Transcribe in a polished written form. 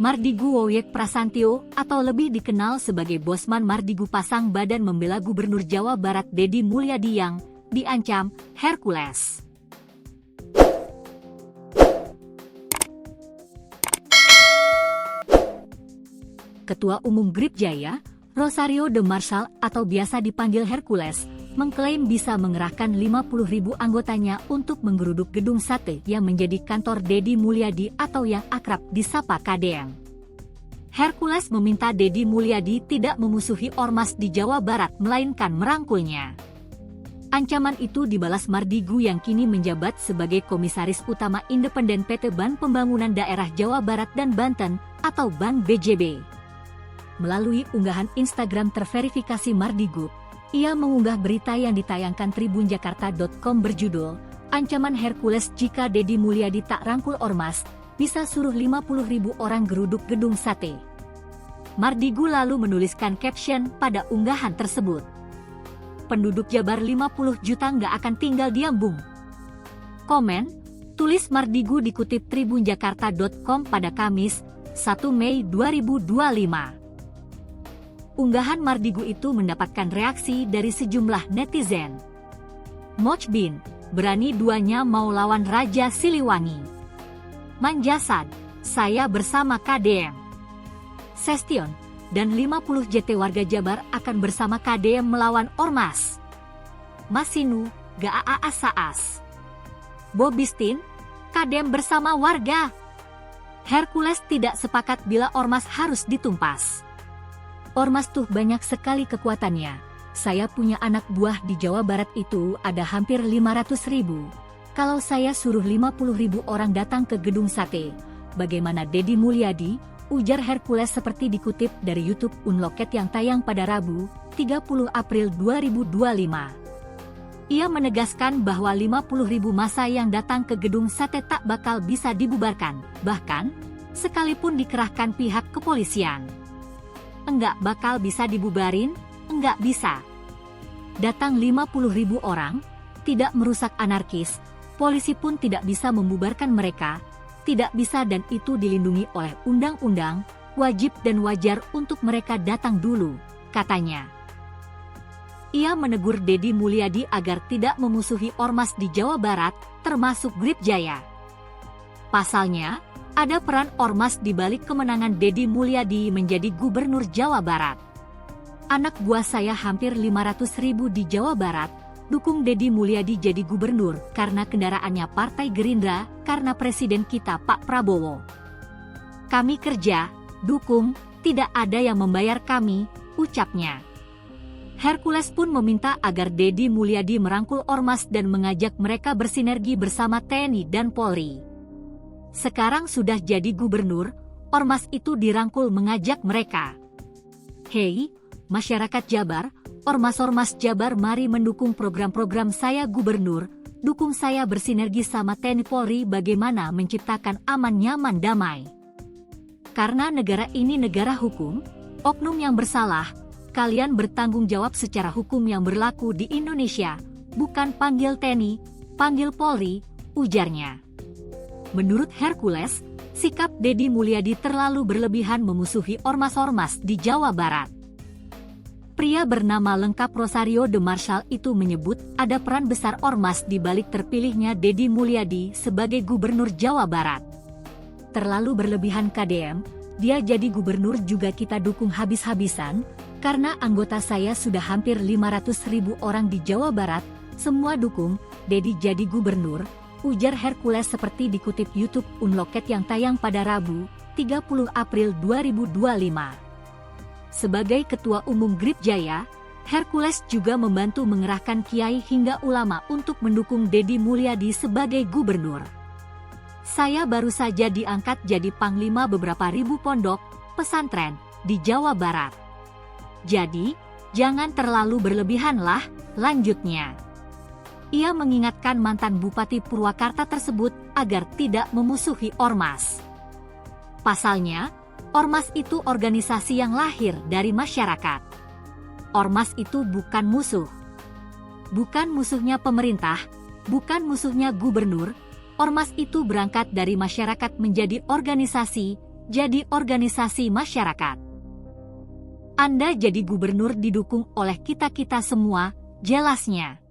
Mardigu Woyek Prasantyo atau lebih dikenal sebagai Bosman Mardigu pasang badan membela Gubernur Jawa Barat Deddy Mulyadi yang diancam Hercules. Ketua Umum Grip Jaya, Rosario de Marshall atau biasa dipanggil Hercules, mengklaim bisa mengerahkan 50.000 anggotanya untuk menggeruduk gedung sate yang menjadi kantor Deddy Mulyadi atau yang akrab disapa KDM. Hercules meminta Deddy Mulyadi tidak memusuhi ormas di Jawa Barat melainkan merangkulnya. Ancaman itu dibalas Mardigu yang kini menjabat sebagai Komisaris Utama Independen PT Ban Pembangunan Daerah Jawa Barat dan Banten atau Ban BJB. Melalui unggahan Instagram terverifikasi Mardigu, ia mengunggah berita yang ditayangkan tribunjakarta.com berjudul, "Ancaman Hercules jika Deddy Mulyadi tak rangkul ormas, bisa suruh 50.000 orang geruduk gedung sate." Mardigu lalu menuliskan caption pada unggahan tersebut. "Penduduk Jabar 50 juta nggak akan tinggal diam, Bung." Komen, tulis Mardigu dikutip tribunjakarta.com pada Kamis, 1 Mei 2025. Unggahan Mardigu itu mendapatkan reaksi dari sejumlah netizen. Mojbin, berani duanya mau lawan Raja Siliwangi. Manjasad, saya bersama KDM. Sestion, dan 50 JT warga Jabar akan bersama KDM melawan Ormas. Masinu, GAA Saas. Bobistin, KDM bersama warga. Hercules tidak sepakat bila Ormas harus ditumpas. Ormas tuh banyak sekali kekuatannya. Saya punya anak buah di Jawa Barat itu ada hampir 500.000. Kalau saya suruh 50.000 orang datang ke gedung sate, bagaimana Deddy Mulyadi? Ujar Hercules seperti dikutip dari YouTube Unlocket yang tayang pada Rabu, 30 April 2025. Ia menegaskan bahwa 50.000 massa yang datang ke gedung sate tak bakal bisa dibubarkan, bahkan sekalipun dikerahkan pihak kepolisian. Enggak bakal bisa dibubarin, enggak bisa. Datang 50.000 orang, tidak merusak anarkis, polisi pun tidak bisa membubarkan mereka, tidak bisa dan itu dilindungi oleh undang-undang, wajib dan wajar untuk mereka datang dulu, katanya. Ia menegur Deddy Mulyadi agar tidak memusuhi ormas di Jawa Barat, termasuk Grip Jaya. Pasalnya, ada peran ormas di balik kemenangan Deddy Mulyadi menjadi Gubernur Jawa Barat. Anak buah saya hampir 500.000 di Jawa Barat, dukung Deddy Mulyadi jadi gubernur karena kendaraannya Partai Gerindra, karena Presiden kita Pak Prabowo. Kami kerja, dukung, tidak ada yang membayar kami, ucapnya. Hercules pun meminta agar Deddy Mulyadi merangkul ormas dan mengajak mereka bersinergi bersama TNI dan Polri. Sekarang sudah jadi gubernur, ormas itu dirangkul mengajak mereka. Hei, masyarakat Jabar, ormas-ormas Jabar mari mendukung program-program saya gubernur, dukung saya bersinergi sama TNI Polri bagaimana menciptakan aman nyaman damai. Karena negara ini negara hukum, oknum yang bersalah, kalian bertanggung jawab secara hukum yang berlaku di Indonesia, bukan panggil TNI, panggil Polri, ujarnya. Menurut Hercules, sikap Deddy Mulyadi terlalu berlebihan memusuhi ormas-ormas di Jawa Barat. Pria bernama lengkap Rosario de Marshall itu menyebut ada peran besar ormas di balik terpilihnya Deddy Mulyadi sebagai Gubernur Jawa Barat. Terlalu berlebihan KDM, dia jadi gubernur juga kita dukung habis-habisan, karena anggota saya sudah hampir 500.000 orang di Jawa Barat, semua dukung, Deddy jadi gubernur, ujar Hercules seperti dikutip YouTube Unlocket yang tayang pada Rabu, 30 April 2025. Sebagai Ketua Umum Grip Jaya, Hercules juga membantu mengerahkan kiai hingga ulama untuk mendukung Deddy Mulyadi sebagai gubernur. Saya baru saja diangkat jadi panglima beberapa ribu pondok, pesantren, di Jawa Barat. Jadi, jangan terlalu berlebihan lah, lanjutnya. Ia mengingatkan mantan Bupati Purwakarta tersebut agar tidak memusuhi ormas. Pasalnya, ormas itu organisasi yang lahir dari masyarakat. Ormas itu bukan musuh. Bukan musuhnya pemerintah, bukan musuhnya gubernur. Ormas itu berangkat dari masyarakat menjadi organisasi, jadi organisasi masyarakat. Anda jadi gubernur didukung oleh kita-kita semua, jelasnya.